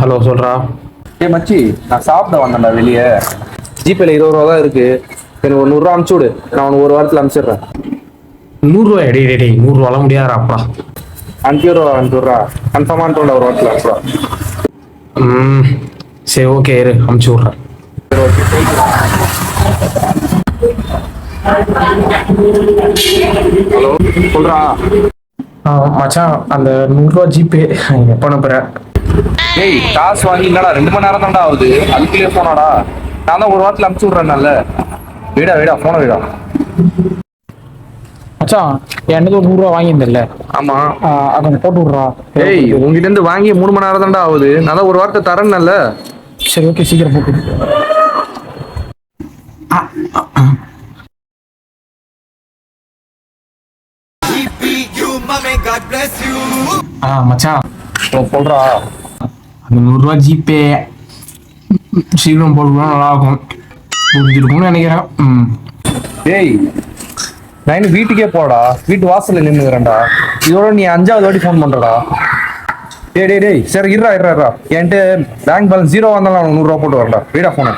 Hello சொல்றா. ஏ மச்சி, நான் சாப்பிட வந்தேன்டா வெளியே. ஜிபேல 20 ரூபா தான் இருக்கு. எனக்கு ஒரு 100 ரூபா அனுப்பிச்சு விடு. நான் உனக்கு ஒரு வாரத்தில் அனுப்பிச்சிடுறேன். 100 ரூபாய் டே 100 ரூபாலாம் முடியாதாப்பா. அனுப்பிடுறா கன்ஃபார்மாக அனுப்பிடுறா ஒரு வாரத்தில் அனுப்பிடுறா. ம் சரி ஓகே இரு அனுப்பிச்சு விட்றேன். ஹலோ சொல்றா. மச்சான் அந்த 100 ரூபா ஜிபே எப்போ அனுப்புறேன்? ஏய் காசு வாங்கி இல்லடா 2 மணி நேரம் தான்டா ஆகுது. அதுக்குள்ளேயே போனாடா. நான் தான் ஒரு வாரத்தில் அனுப்பிச்சு விட்றேன்னால. வீடா போன வீடா. மச்சான் என்கிட்ட ஒரு 100 ரூபா வாங்கியிருந்தேன்ல. ஆமா. அதை போட்டு விட்றா. ஏய் உங்ககிட்ட இருந்து வாங்கி 3 மணி நேரம் தான்டா ஆகுது. நான் தான் ஒரு வாரத்தை தரேன்னல்ல. சரி ஓகே சீக்கிரம் போட்டு. மச்சான் சொல்றா. அந்த 100 ரூபா ஜிபே சீக்கிரம் போட்டுனா நல்லா இருக்கும். புரிஞ்சிருக்கும்னு நினைக்கிறேன். டேய் நான் இன்னும் வீட்டுக்கே போடா. வீட்டு வாசல்ல நின்னுக்கிறேன்டா. இதோட நீ 5வது வாட்டி ஃபோன் பண்றடா. டேய் சரி இருடா. என்கிட்ட பேங்க் பேலன்ஸ் 0 வந்தாலும் 100 ரூபா போட்டு வரடா. வீடா போன.